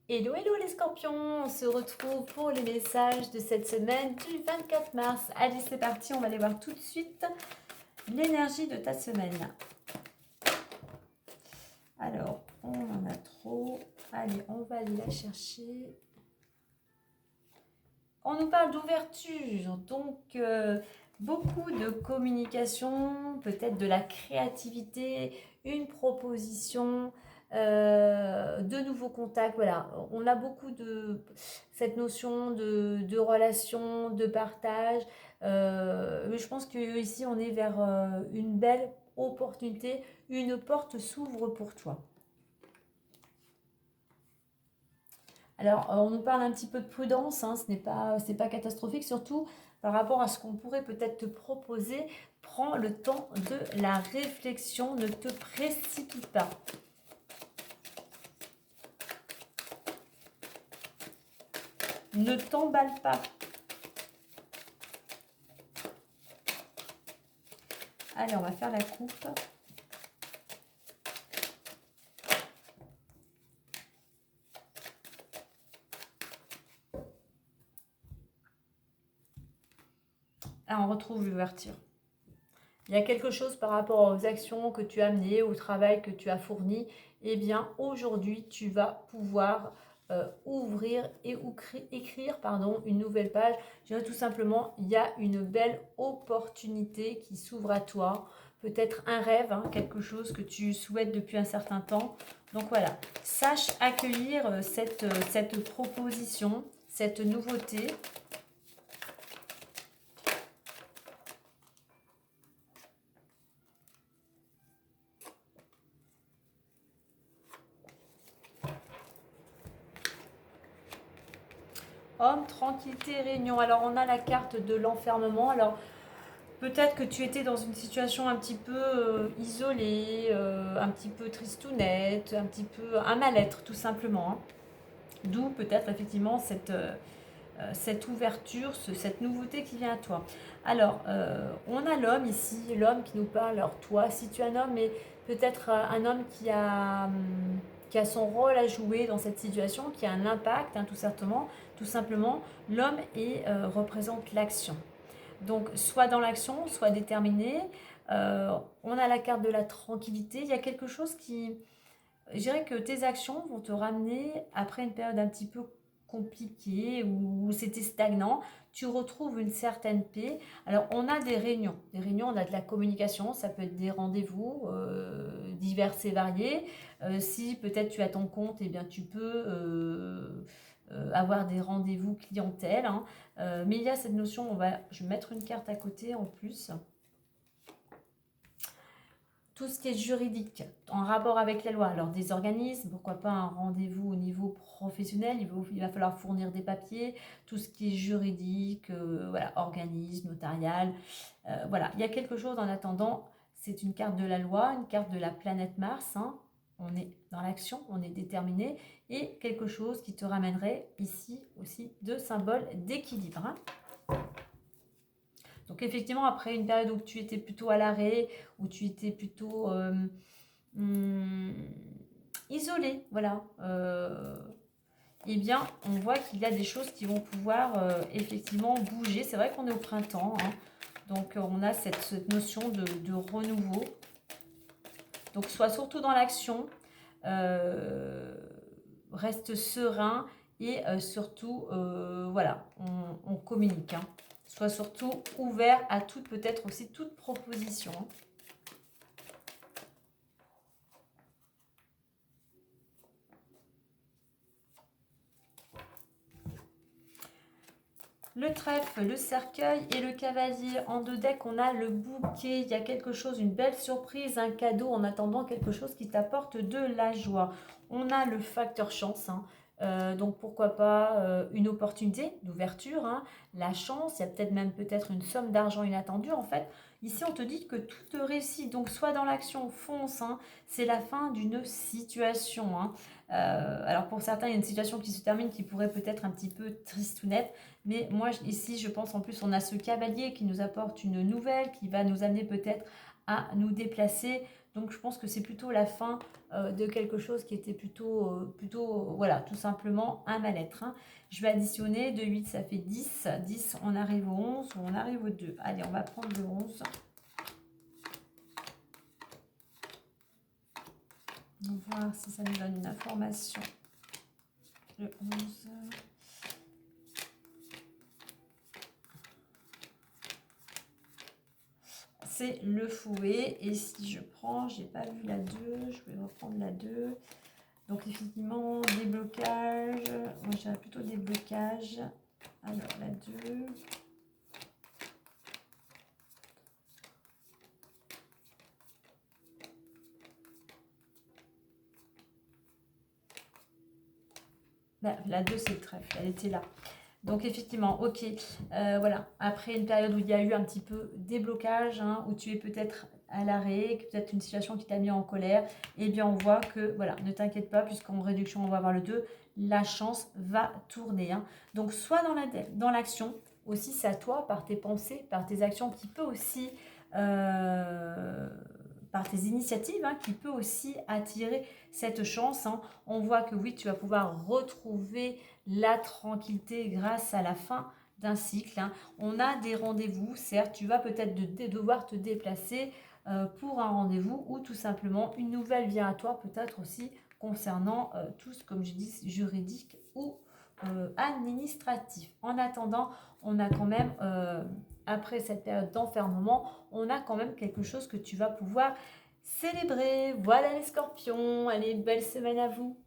Hello, hello les scorpions, on se retrouve pour les messages de cette semaine du 24 mars. Allez, c'est parti, on va aller voir tout de suite l'énergie de ta semaine. Alors, on en a trop. Allez, on va aller la chercher. On nous parle d'ouverture, donc beaucoup de communication, peut-être de la créativité, une proposition, de nouveaux contacts. Voilà, on a beaucoup de cette notion de relation, de partage. Mais je pense que ici on est vers une belle opportunité, une porte s'ouvre pour toi. Alors, on nous parle un petit peu de prudence, hein, c'est pas catastrophique, surtout par rapport à ce qu'on pourrait peut-être te proposer. Prends le temps de la réflexion, ne te précipite pas. Ne t'emballe pas. Allez, on va faire la coupe. Ah, on retrouve l'ouverture. Il y a quelque chose par rapport aux actions que tu as menées, au travail que tu as fourni. Eh bien, aujourd'hui, tu vas pouvoir ouvrir et écrire une nouvelle page. Je dirais tout simplement, il y a une belle opportunité qui s'ouvre à toi. Peut-être un rêve, hein, quelque chose que tu souhaites depuis un certain temps. Donc voilà, sache accueillir cette proposition, cette nouveauté. Homme, tranquillité, réunion. Alors, on a la carte de l'enfermement. Alors, peut-être que tu étais dans une situation un petit peu isolée, un petit peu tristounette, un petit peu un mal-être, tout simplement, hein. D'où peut-être effectivement cette ouverture, cette nouveauté qui vient à toi. Alors, on a l'homme ici, l'homme qui nous parle. Alors, toi, si tu es un homme, mais peut-être un homme qui a son rôle à jouer dans cette situation, qui a un impact, hein, tout simplement. L'homme représente l'action. Donc, soit dans l'action, soit déterminé. On a la carte de la tranquillité. Il y a quelque chose qui, je dirais que tes actions vont te ramener après une période un petit peu compliquée où c'était stagnant, tu retrouves une certaine paix. Alors on a des réunions. Des réunions, on a de la communication, ça peut être des rendez-vous divers et variés. Si peut-être tu as ton compte, eh bien tu peux avoir des rendez-vous clientèle, hein. Mais il y a cette notion, je vais mettre une carte à côté en plus. Tout ce qui est juridique, en rapport avec la loi. Alors des organismes, pourquoi pas un rendez-vous au niveau professionnel, il va falloir fournir des papiers, tout ce qui est juridique, voilà, organisme, notarial. Voilà, il y a quelque chose en attendant, c'est une carte de la loi, une carte de la planète Mars, hein. On est dans l'action, on est déterminé, et quelque chose qui te ramènerait ici aussi de symbole d'équilibre, hein. Donc effectivement, après une période où tu étais plutôt à l'arrêt, où tu étais plutôt hum, isolé, voilà, eh bien, on voit qu'il y a des choses qui vont pouvoir effectivement bouger. C'est vrai qu'on est au printemps, hein, donc on a cette notion de renouveau. Donc sois surtout dans l'action, euh, reste serein et surtout, voilà, on communique, hein. Sois surtout ouvert à peut-être aussi toute proposition. Le trèfle, le cercueil et le cavalier. En deux decks, on a le bouquet. Il y a quelque chose, une belle surprise, un cadeau en attendant quelque chose qui t'apporte de la joie. On a le facteur chance, hein. Donc pourquoi pas une opportunité d'ouverture, hein. La chance, il y a peut-être même une somme d'argent inattendue en fait. Ici on te dit que tout te réussit, donc soit dans l'action, fonce, hein. C'est la fin d'une situation, hein. Alors pour certains il y a une situation qui se termine qui pourrait peut-être un petit peu tristounette. Mais moi, ici, je pense en plus, on a ce cavalier qui nous apporte une nouvelle, qui va nous amener peut-être à nous déplacer. Donc je pense que c'est plutôt la fin de quelque chose qui était voilà, tout simplement un mal-être. Hein. Je vais additionner, de 8 ça fait 10, 10 on arrive au 11 ou on arrive au 2. Allez, on va prendre le 11. On va voir si ça nous donne une information. Le 11. C'est le fouet. Et si je prends, j'ai pas vu la 2, je vais reprendre la 2. Donc effectivement, des blocages. Moi, j'irais plutôt des blocages. Alors, la 2. La 2, c'est le trèfle. Elle était là. Donc effectivement, ok, voilà, après une période où il y a eu un petit peu des blocages, hein, où tu es peut-être à l'arrêt, peut-être une situation qui t'a mis en colère, eh bien on voit que, voilà, ne t'inquiète pas, puisqu'en réduction on va avoir le 2, la chance va tourner. Hein. Donc soit dans l'action, aussi c'est à toi, par tes pensées, par tes actions, qui peut aussi... par tes initiatives, hein, qui peut aussi attirer cette chance. Hein. On voit que oui, tu vas pouvoir retrouver la tranquillité grâce à la fin d'un cycle. Hein. On a des rendez-vous, certes, tu vas peut-être devoir te déplacer pour un rendez-vous ou tout simplement une nouvelle vient à toi, peut-être aussi concernant tout ce, comme je dis, juridique ou administratif. En attendant, on a quand même, après cette période d'enfermement, on a quand même quelque chose que tu vas pouvoir célébrer. Voilà les scorpions, allez, belle semaine à vous.